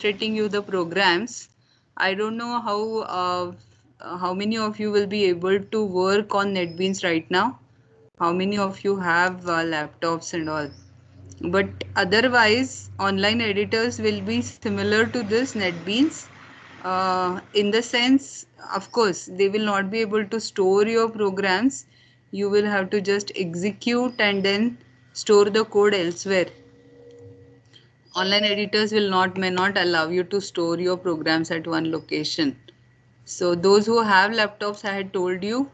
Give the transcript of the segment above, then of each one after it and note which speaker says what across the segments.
Speaker 1: demonstrating you the programs. I don't know how many of you will be able to work on NetBeans right now. How many of you have laptops and all? But otherwise, online editors will be similar to this NetBeans. In the sense, of course, they will not be able to store your programs. You will have to just execute and then store the code elsewhere. Online editors will not may not allow you to store your programs at one location. So those who have laptops, I had told you,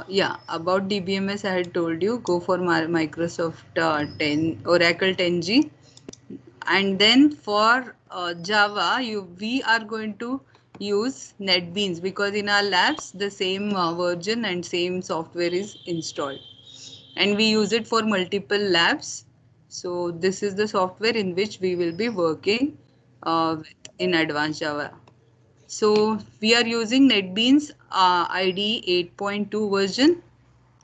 Speaker 1: yeah, about DBMS I had told you, go for Microsoft 10, Oracle 10G. And then for Java, we are going to use NetBeans because in our labs, the same version and same software is installed. And we use it for multiple labs. So this is the software in which we will be working in advanced Java. So we are using NetBeans IDE 8.2 version,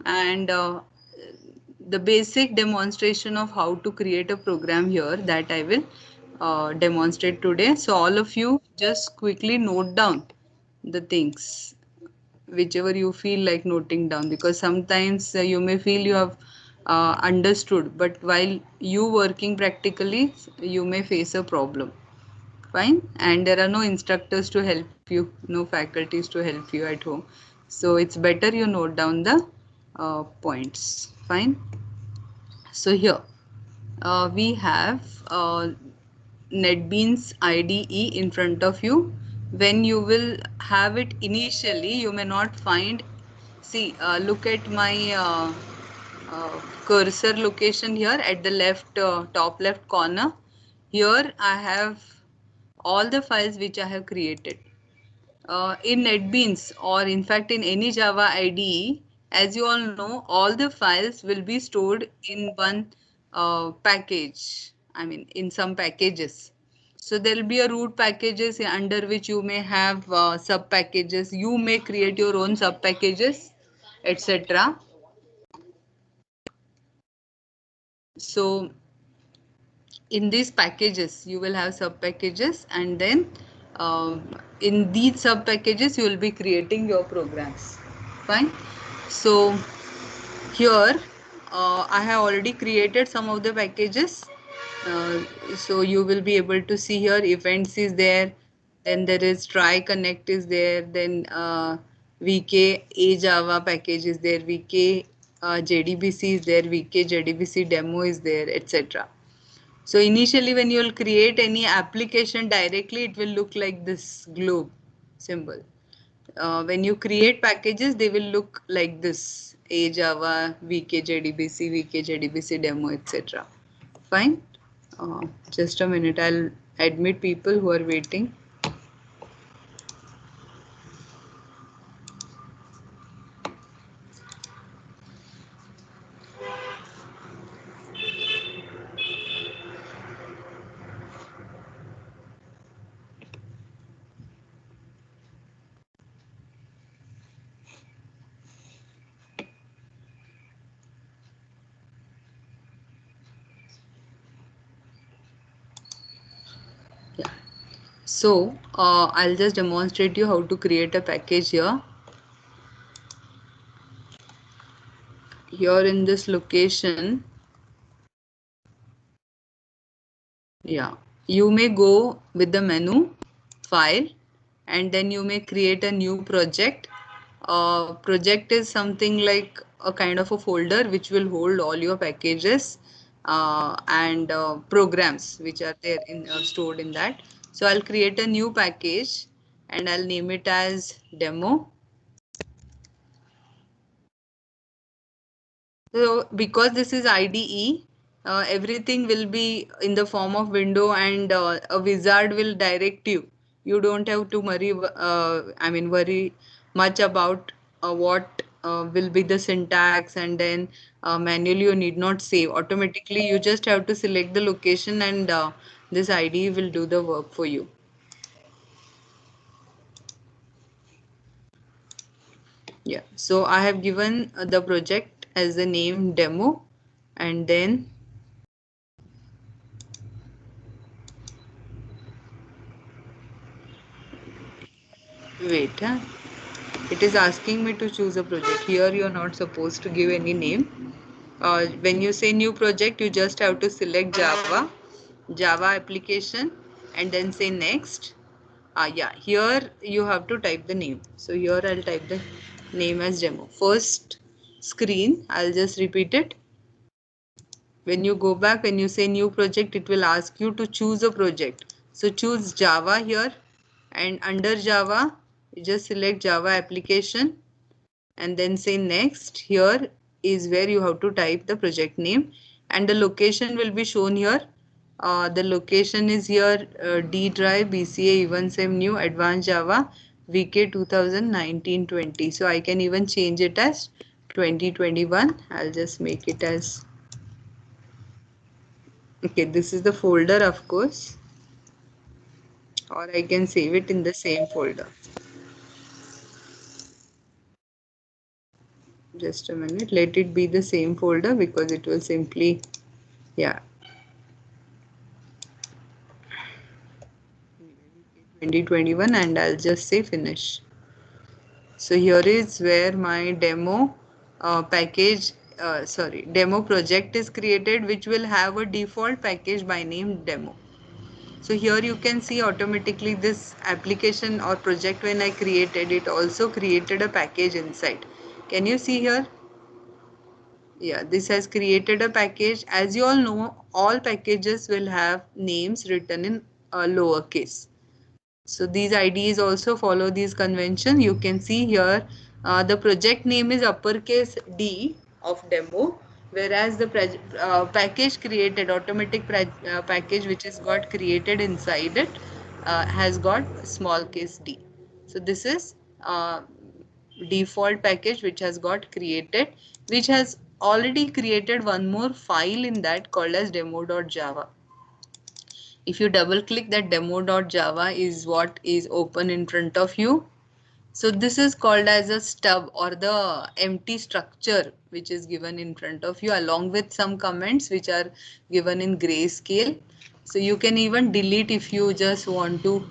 Speaker 1: and the basic demonstration of how to create a program here that I will demonstrate today. So all of you just quickly note down the things whichever you feel like noting down, because sometimes you may feel you have understood, but while you working practically you may face a problem. Fine. And there are no instructors to help you, no faculties to help you at home, so it's better you note down the points. Fine. So here we have NetBeans IDE in front of you. When you will have it initially, you may not find. See, look at my cursor location here at the left, top left corner. Here I have all the files which I have created. In NetBeans, or in fact in any Java IDE, as you all know, all the files will be stored in one package. I mean, in some packages. So there will be a root packages under which you may have sub packages. You may create your own sub packages, etc. So in these packages you will have sub packages, and then in these sub packages you will be creating your programs. Fine. So here I have already created some of the packages. So you will be able to see here events is there, then there is try connect is there, then vk a java package is there, vk jdbc is there, vk jdbc demo is there, etc. So initially when you will create any application directly, it will look like this globe symbol. When you create packages, they will look like this: A Java, VK JDBC, VK JDBC demo, etc. Fine. Just a minute, I'll admit people who are waiting. Yeah. So I'll just demonstrate you how to create a package here. Here in this location, yeah, you may go with the menu, file, and then you may create a new project. Project is something like a kind of a folder which will hold all your packages and programs which are there in stored in that. So I'll create a new package and I'll name it as demo. So because this is IDE, everything will be in the form of window, and a wizard will direct you. You don't have to worry much about what will be the syntax, and then manually you need not save. Automatically you just have to select the location, and this IDE will do the work for you. Yeah, so I have given the project as the name demo, and then Wait, huh? It is asking me to choose a project. Here you are not supposed to give any name. When you say new project, you just have to select Java, Java application, and then say next. Yeah, here you have to type the name. So here I'll type the name as demo. First screen, I'll just repeat it. When you go back, when you say new project, it will ask you to choose a project. So choose Java here, and under Java, you just select Java application and then say next. Here is where you have to type the project name, and the location will be shown here. The location is here, D drive BCA even same new advanced Java VK 2019-20. So I can even change it as 2021. I'll just make it as, okay, this is the folder, of course, or I can save it in the same folder. Just a minute, let it be the same folder because it will simply, yeah, 2021, and I'll just say finish. So here is where my demo package, demo project is created, which will have a default package by name demo. So here you can see automatically this application or project, when I created it, also created a package inside. Can you see here? Yeah, this has created a package. As you all know, all packages will have names written in lowercase. So these IDEs also follow these convention. You can see here the project name is uppercase D of demo, whereas the package created, automatic package which is got created inside it, has got small case d. So this is default package which has got created, which has already created one more file in that called as demo.java. If you double click, that demo.java is what is open in front of you. So this is called as a stub, or the empty structure which is given in front of you, along with some comments which are given in grayscale. So you can even delete if you just want to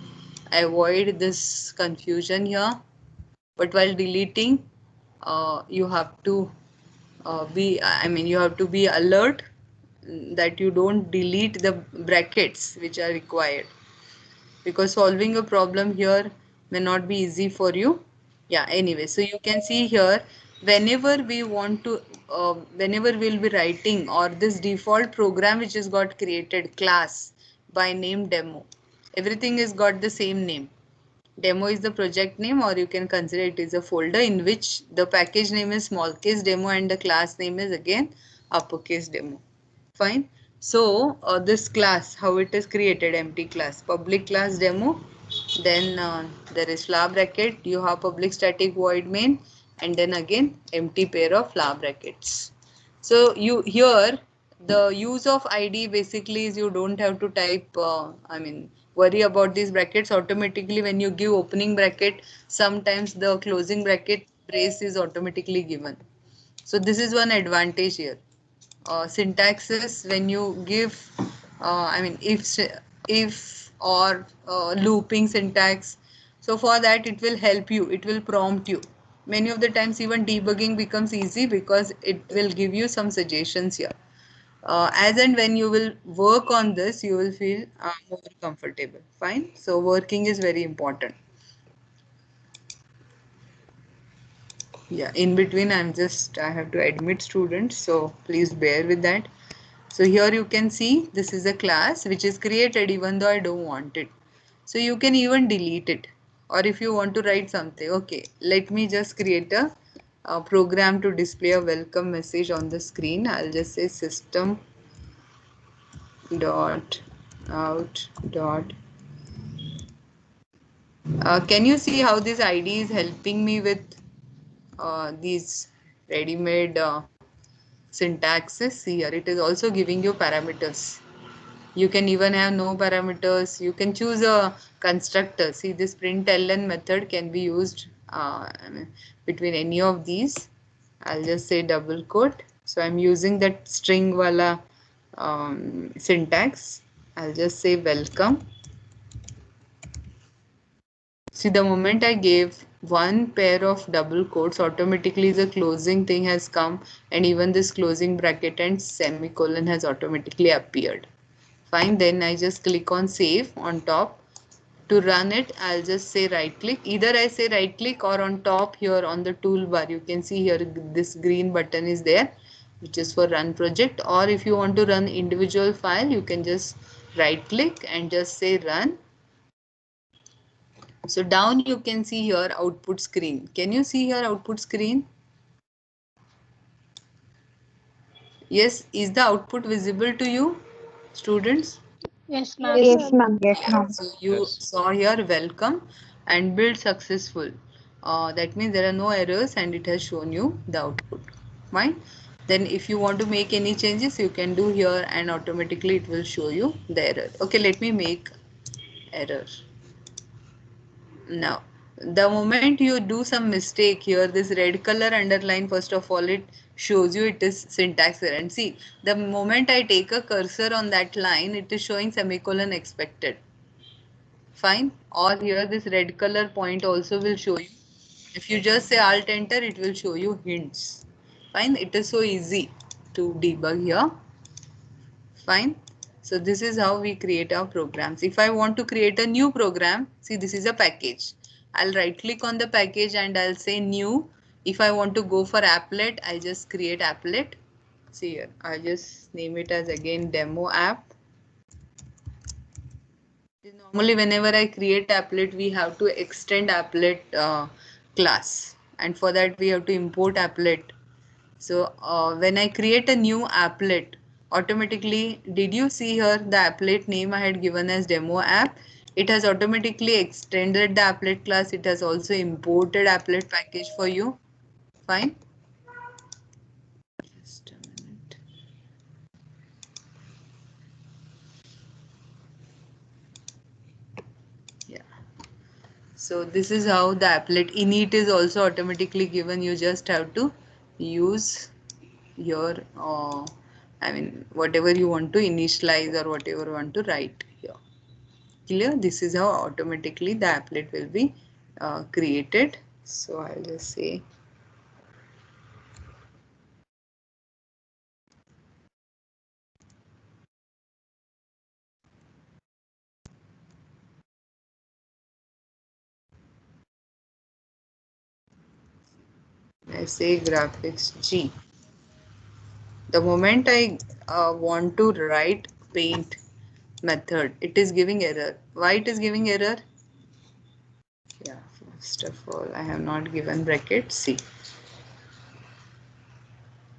Speaker 1: avoid this confusion here. But while deleting, you have to you have to be alert that you don't delete the brackets which are required, because solving a problem here may not be easy for you. Yeah, anyway, so you can see here, whenever we want to, whenever we'll be writing, or this default program which has got created class by name demo, everything has got the same name. Demo is the project name, or you can consider it is a folder in which the package name is small case demo and the class name is again uppercase demo. Fine. So this class, how it is created, empty class, public class demo. Then there is flower bracket. You have public static void main, and then again empty pair of flower brackets. So you here, the use of ID basically is you don't have to type. Worry about these brackets. Automatically when you give opening bracket, sometimes the closing bracket brace is automatically given. So this is one advantage here. Syntaxes, when you give, if or looping syntax, so for that it will help you, it will prompt you. Many of the times even debugging becomes easy because it will give you some suggestions here. As and when you will work on this, you will feel more comfortable. Fine. So working is very important. Yeah, in between I have to admit students, so please bear with that. So here you can see this is a class which is created even though I don't want it. So you can even delete it, or if you want to write something. Okay, let me just create a program to display a welcome message on the screen. I'll just say system dot out dot. Can you see how this ID is helping me with these ready-made syntaxes? Here it is also giving you parameters. You can even have no parameters. You can choose a constructor. See, this println method can be used between any of these. I'll just say double quote. So I'm using that string wala syntax. I'll just say welcome. See, the moment I gave one pair of double quotes, automatically the closing thing has come, and even this closing bracket and semicolon has automatically appeared. Fine, then I just click on save on top. To run it, I'll just say right click. Either I say right click, or on top here on the toolbar, you can see here this green button is there, which is for run project. Or if you want to run individual file, you can just right click and just say run. So down you can see here output screen. Can you see here output screen? Yes, is the output visible to you, students?
Speaker 2: Yes, ma'am.
Speaker 3: Yes,
Speaker 4: Yes,
Speaker 3: ma'am.
Speaker 4: ma'am.
Speaker 3: Yes,
Speaker 1: Yeah,
Speaker 3: ma'am.
Speaker 1: so you saw here welcome and build successful. That means there are no errors and it has shown you the output. Fine. Then if you want to make any changes, you can do here and automatically it will show you the error. Okay, let me make error. Now, the moment you do some mistake here, this red color underline, first of all, it shows you it is syntax error. And see, the moment I take a cursor on that line, it is showing semicolon expected. Fine. Or here this red color point also will show you. If you just say alt enter, it will show you hints. Fine. It is so easy to debug here. Fine. So this is how we create our programs. If I want to create a new program, see this is a package. I'll right click on the package and I'll say new. If I want to go for applet, I just create applet. See here, I'll just name it as again demo app. Normally, whenever I create applet, we have to extend applet class, and for that we have to import applet. So when I create a new applet, automatically, did you see here the applet name I had given as demo app? It has automatically extended the applet class. It has also imported applet package for you. Fine. Just a minute. Yeah. So this is how the applet init is also automatically given. You just have to use your I mean whatever you want to initialize or whatever you want to write here. Clear? This is how automatically the applet will be created. So I'll just say I say graphics G. The moment I want to write paint method, it is giving error. Why it is giving error? Yeah, first of all, I have not given bracket C.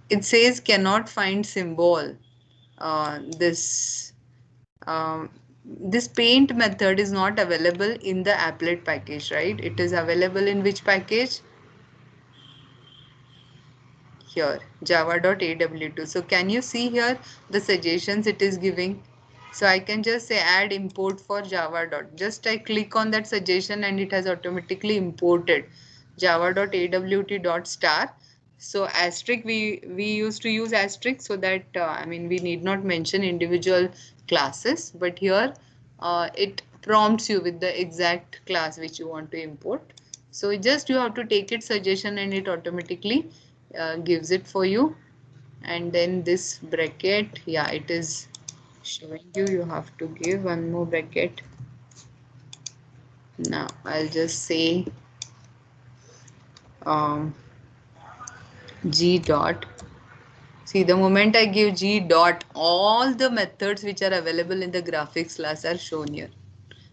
Speaker 1: It says cannot find symbol. This this paint method is not available in the applet package, right? It is available in which package? Here, java.aw2. So can you see here the suggestions it is giving? So I can just say add import for java. Just I click on that suggestion and it has automatically imported java.awt.star. So asterisk, we used to use asterisk so that I mean we need not mention individual classes, but here it prompts you with the exact class which you want to import. So just you have to take its suggestion and it automatically gives it for you. And then this bracket, yeah, it is showing you have to give one more bracket. Now I'll just say um, G dot. See, the moment I give G dot, all the methods which are available in the graphics class are shown here,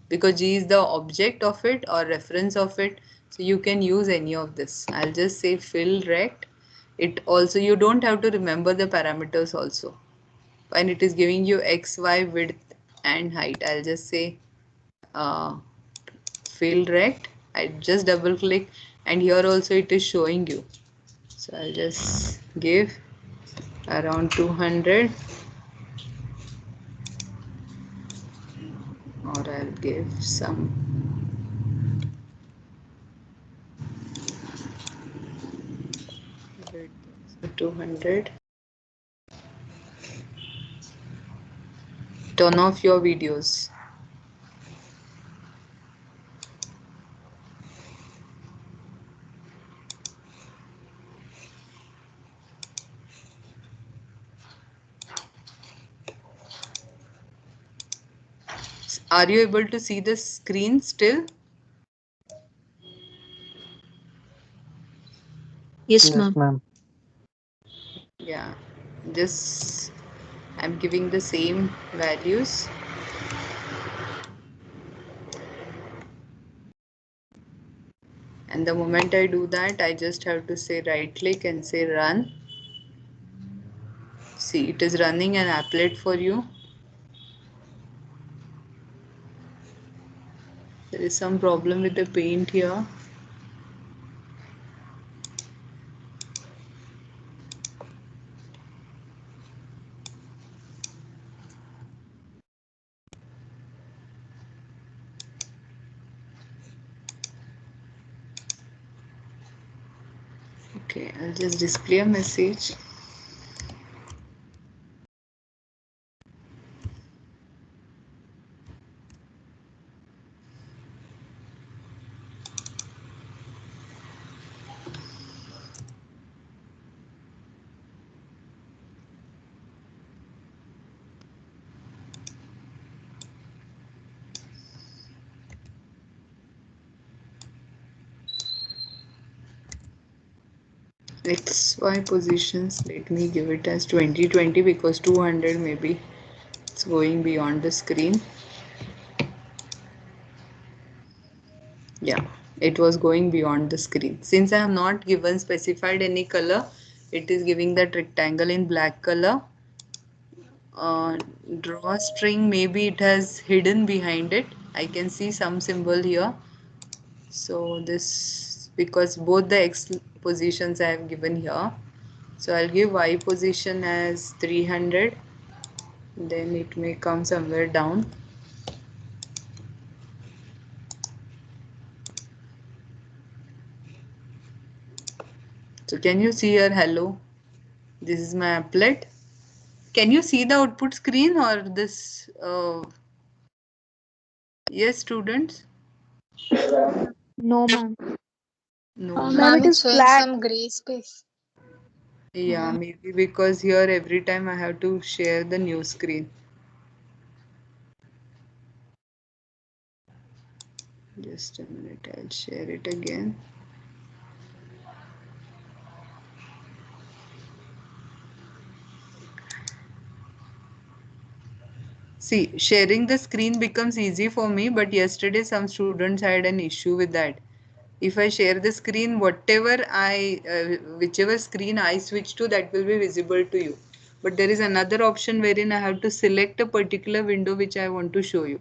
Speaker 1: because G is the object of it or reference of it. So you can use any of this. I'll just say fill rect. It also, you don't have to remember the parameters also. And it is giving you X, Y, width and height. I'll just say uh, fill rect. I just double click and here also it is showing you. So I'll just give around 200 or I'll give some 200. Turn off your videos. Are you able to see the screen still?
Speaker 2: Yes,
Speaker 3: Yes,
Speaker 2: ma'am.
Speaker 3: ma'am.
Speaker 1: Yeah, just I'm giving the same values. And the moment I do that, I just have to say right click and say run. See, it is running an applet for you. There is some problem with the paint here. Okay, I'll just display a message. XY positions, let me give it as 2020 because 200 maybe it's going beyond the screen. Yeah, it was going beyond the screen. Since I have not given specified any color, it is giving that rectangle in black color. uh, Drawstring, maybe it has hidden behind it. I can see some symbol here. So this, because both the X positions I have given here. So I'll give Y position as 300. Then it may come somewhere down. So can you see here, hello? This is my applet. Can you see the output screen or this? Yes, students?
Speaker 4: No, ma'am.
Speaker 1: No.
Speaker 4: Ma'am,
Speaker 5: Ma'am,
Speaker 4: it
Speaker 5: it's
Speaker 4: is
Speaker 5: showing
Speaker 4: black.
Speaker 5: some gray space.
Speaker 1: Yeah, maybe because here every time I have to share the new screen. Just a minute, I'll share it again. See, sharing the screen becomes easy for me, but yesterday some students had an issue with that. If I share the screen, whichever screen I switch to, that will be visible to you. But there is another option wherein I have to select a particular window which I want to show you.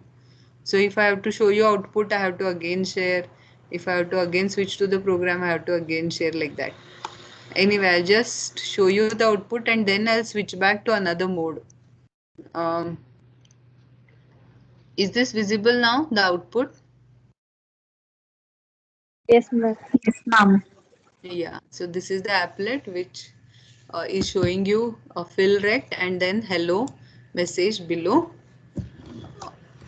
Speaker 1: So if I have to show you output, I have to again share. If I have to again switch to the program, I have to again share like that. Anyway, I'll just show you the output and then I'll switch back to another mode. Um, is this visible now, the output?
Speaker 4: Yes, ma'am.
Speaker 2: Yes, ma'am.
Speaker 1: Yeah, so this is the applet which is showing you a fill rect and then hello message below.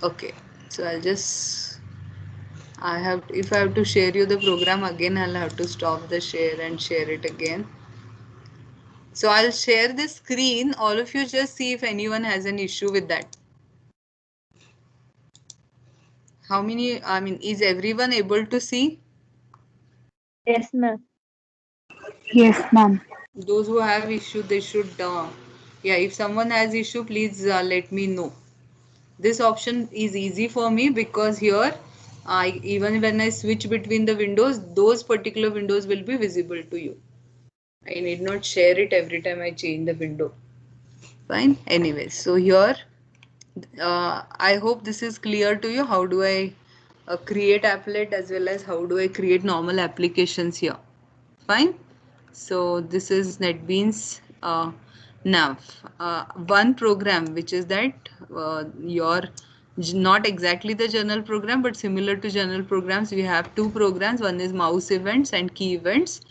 Speaker 1: Okay, so if I have to share you the program again, I'll have to stop the share and share it again. So I'll share the screen. All of you just see if anyone has an issue with that. How many, I mean, is everyone able to see?
Speaker 4: Yes, ma'am.
Speaker 2: Yes, ma'am.
Speaker 1: Those who have issue, they should, yeah, if someone has issue, please let me know. This option is easy for me because here, even when I switch between the windows, those particular windows will be visible to you. I need not share it every time I change the window. Fine. Anyway, so here, I hope this is clear to you. How do I create applet as well as how do I create normal applications here? Fine. So this is NetBeans Nav. One program which is that your not exactly the journal program but similar to journal programs, we have two programs. One is mouse events and key events.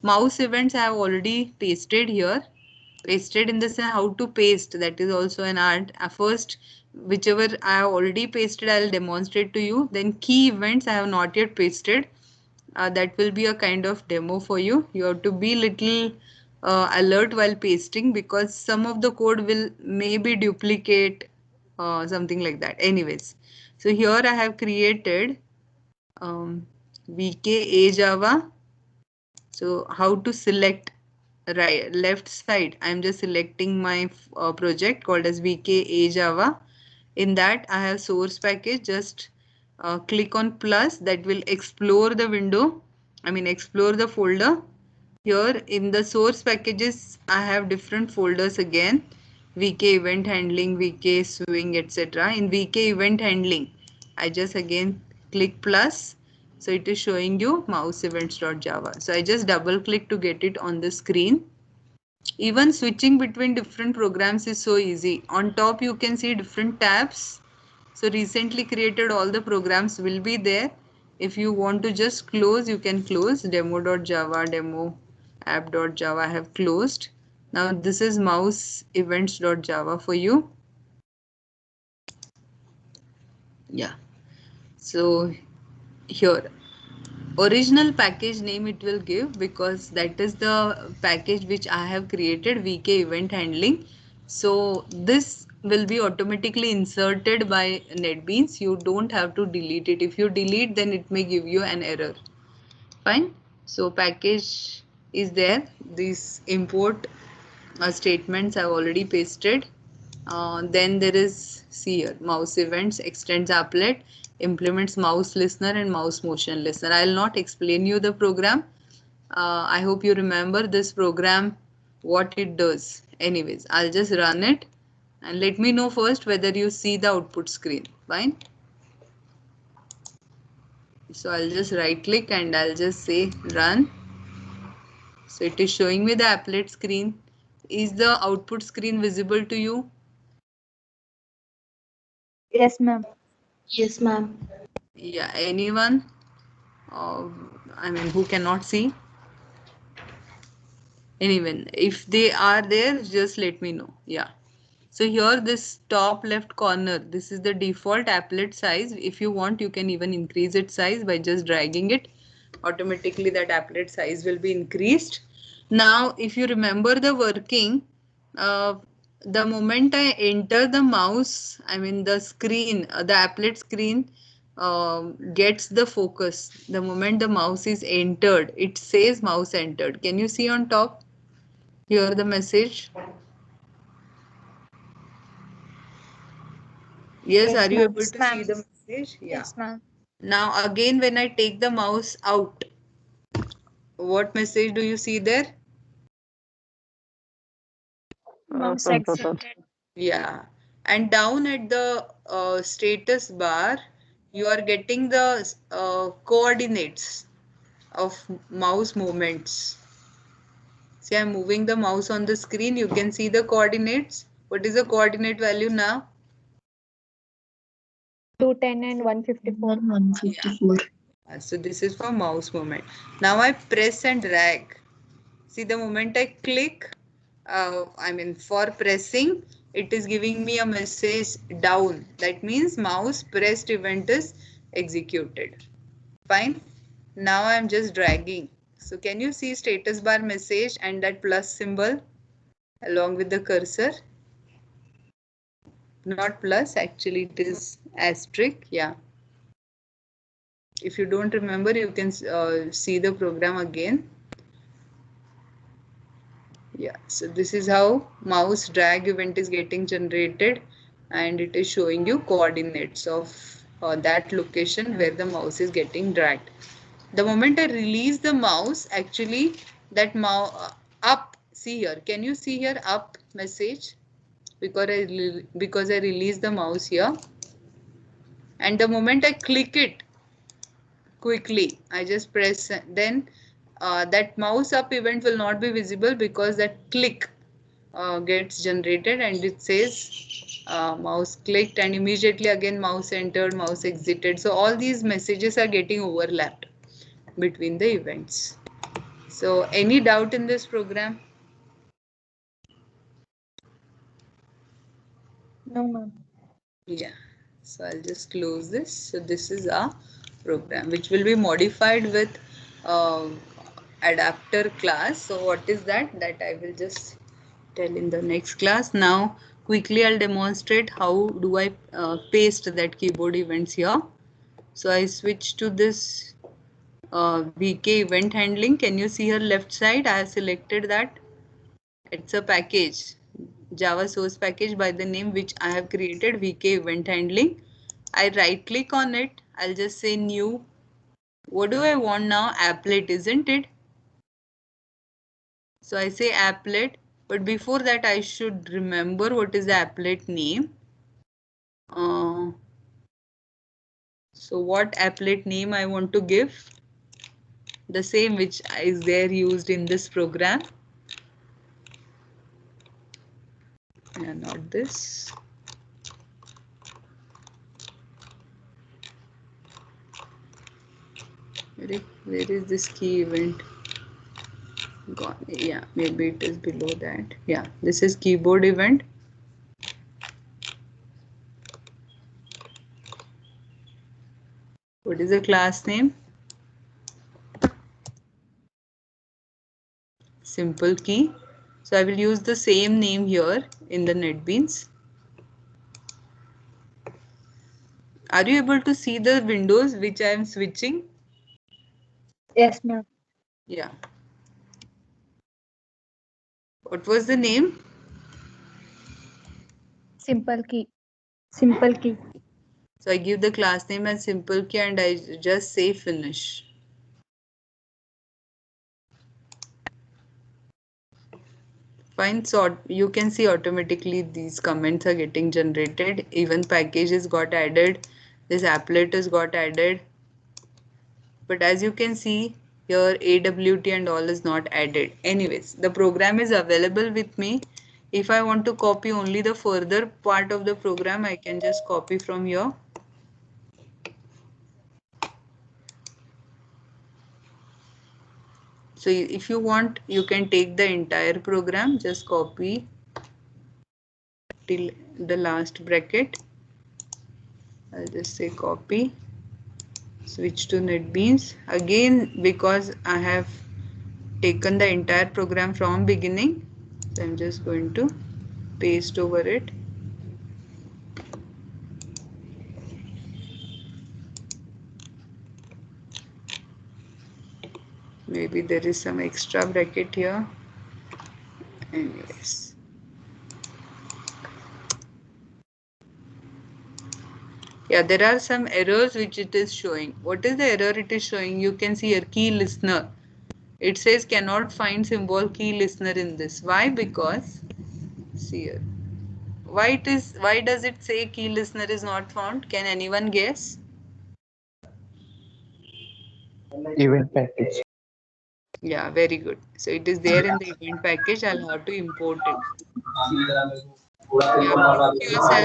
Speaker 1: Mouse events I have already pasted here. Pasted in the sense how to paste, that is also an art. First, whichever I have already pasted, I will demonstrate to you. Then key events I have not yet pasted. That will be a kind of demo for you. You have to be little alert while pasting because some of the code will maybe duplicate something like that. Anyways, so here I have created VK Java. So how to select right left side? I'm just selecting my project called as VK Java. In that I have source package. Just click on plus, that will explore the window. I mean explore the folder. Here in the source packages I have different folders again. VK event handling, VK swing, etc. In VK event handling I just again click plus. So it is showing you mouse events.java. So I just double click to get it on the screen. Even switching between different programs is so easy. On top you can see different tabs. So recently created all the programs will be there. If you want to just close, you can close demo.java, demo app.java. I have closed. Now this is mouse events.java for you. Yeah. So here original package name it will give, because that is the package which I have created, VK event handling. So this will be automatically inserted by NetBeans. You don't have to delete it. If you delete, then it may give you an error. Fine. So package is there. These import statements I've already pasted. Then there is, see here, mouse events, extends applet, implements mouse listener and mouse motion listener. I'll not explain you the program. I hope you remember this program, what it does. Anyways, I'll just run it and let me know first whether you see the output screen. Fine. So I'll just right click and I'll just say run. So it is showing me the applet screen. Is the output screen visible to you?
Speaker 4: Yes, ma'am.
Speaker 2: Yes, ma'am.
Speaker 1: Yeah, anyone? I mean, who cannot see? Anyone, if they are there, just let me know. Yeah. So here this top left corner, this is the default applet size. If you want, you can even increase its size by just dragging it. Automatically that applet size will be increased. Now, if you remember the working, uh, the moment I enter the mouse, I mean the screen, the applet screen gets the focus. The moment the mouse is entered, it says mouse entered. Can you see on top? Here the message. Yes,
Speaker 4: Yes,
Speaker 1: are you
Speaker 4: ma'am.
Speaker 1: able to see the message? Yeah.
Speaker 4: Yes, ma'am.
Speaker 1: Now again, when I take the mouse out, what message do you see there?
Speaker 4: Mouse exited.
Speaker 1: Yeah. And down at the status bar, you are getting the coordinates of mouse movements. See, I'm moving the mouse on the screen. You can see the coordinates. What is the coordinate value now?
Speaker 4: 210 and 154.
Speaker 2: 154.
Speaker 1: So this is for mouse movement. Now I press and drag. See, the moment I click, I mean for pressing, it is giving me a message down. That means mouse pressed event is executed. Fine. Now I'm just dragging. So can you see status bar message and that plus symbol along with the cursor? Not plus, actually it is asterisk. Yeah. If you don't remember, you can see the program again. Yeah, so this is how mouse drag event is getting generated, and it is showing you coordinates of that location where the mouse is getting dragged. The moment I release the mouse, actually that mouse up, see here, can you see here up message? Because I release the mouse here, and the moment I click it quickly, I just press, then that mouse up event will not be visible because that click gets generated and it says mouse clicked, and immediately again mouse entered, mouse exited. So all these messages are getting overlapped between the events. So any doubt in this program?
Speaker 4: No, ma'am.
Speaker 1: Yeah. So I'll just close this. So this is our program which will be modified with uh, adapter class. So what is that? That I will just tell in the next class. Now quickly I'll demonstrate how do I paste that keyboard events here. So I switch to this VK event handling. Can you see here left side? I have selected that. It's a package, Java source package by the name which I have created, VK event handling. I right click on it. I'll just say new. What do I want now? Applet, isn't it? So I say applet, but before that I should remember what is the applet name. So what applet name I want to give? The same which is there used in this program. Yeah, not this. Where is this key event? Gone. Yeah, maybe it is below that. Yeah, this is keyboard event. What is the class name? Simple key. So I will use the same name here in the NetBeans. Are you able to see the windows which I am switching?
Speaker 4: Yes, ma'am.
Speaker 1: Yeah. What was the name?
Speaker 4: Simple key. Simple key.
Speaker 1: So I give the class name as simple key and I just say finish. Fine, so you can see automatically these comments are getting generated. Even packages got added. This applet has got added. But as you can see here, AWT and all is not added. Anyways, the program is available with me. If I want to copy only the further part of the program, I can just copy from here. So if you want, you can take the entire program, just copy till the last bracket. I'll just say copy, switch to NetBeans. Again, because I have taken the entire program from beginning, so I'm just going to paste over it. Maybe there is some extra bracket here. Anyways. Yeah, there are some errors which it is showing. What is the error it is showing? You can see here key listener. It says cannot find symbol key listener in this. Why? Because see here. Why does it say key listener is not found? Can anyone guess?
Speaker 3: Event package.
Speaker 1: Yeah, very good. So it is there in the event package. I'll have to import it. Yeah, mute yourself.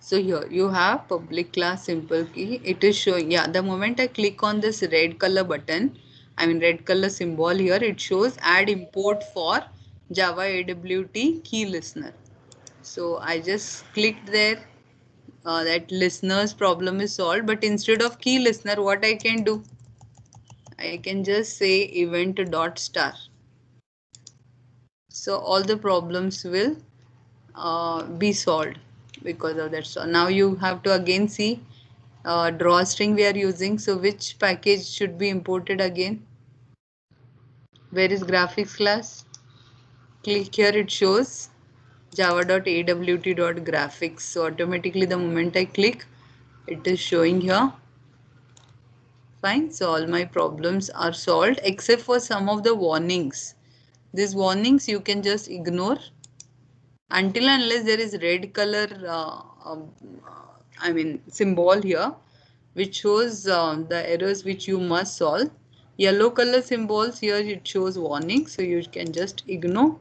Speaker 1: So here you have public class simple key. It is showing, yeah, the moment I click on this red color button, red color symbol here, it shows add import for Java AWT key listener. So I just clicked there, that listener's problem is solved. But instead of key listener, what I can do? I can just say event dot star. So all the problems will be solved because of that. So now you have to again see drawstring we are using. So which package should be imported again? Where is graphics class? Click here, it shows java.awt.graphics. So automatically the moment I click, it is showing here. Fine, so all my problems are solved except for some of the warnings. These warnings you can just ignore until unless there is red color symbol here which shows the errors which you must solve. Yellow color symbols here, it shows warning, so you can just ignore.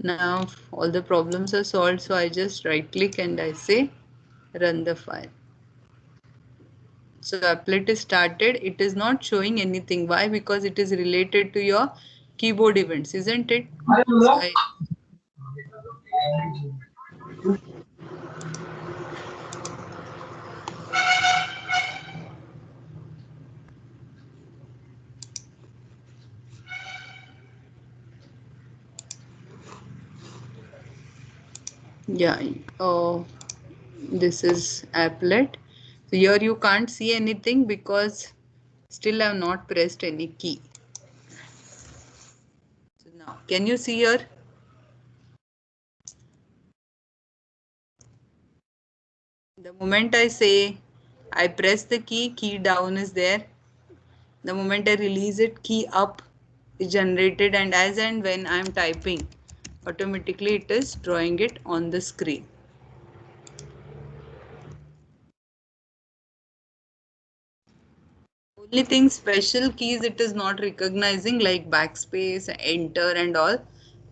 Speaker 1: Now all the problems are solved, so I just right click and I say run the file. So applet is started. It is not showing anything. Why? Because it is related to your keyboard events, isn't it? So yeah, this is applet. So here you can't see anything because still I have not pressed any key. So now, can you see here? The moment I say I press the key down is there. The moment I release it, key up is generated, and as and when I am typing, automatically it is drawing it on the screen. Only thing special keys it is not recognizing, like backspace, enter and all,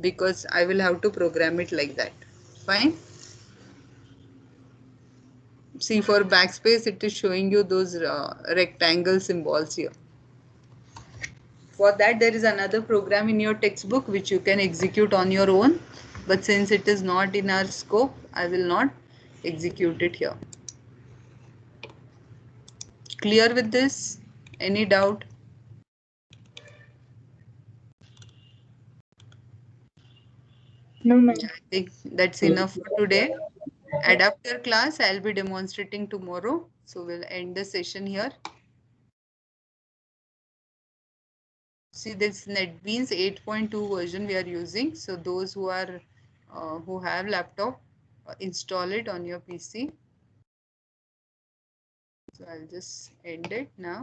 Speaker 1: because I will have to program it like that. Fine. See, for backspace it is showing you those rectangle symbols here. For that there is another program in your textbook which you can execute on your own, but since it is not in our scope, I will not execute it here. Clear with this? Any doubt?
Speaker 4: No, ma'am.
Speaker 1: I think that's enough for today. Adapter class I'll be demonstrating tomorrow, so we'll end the session here. See, this NetBeans 8.2 version we are using, so those who are who have laptop, install it on your PC. So I'll just end it now.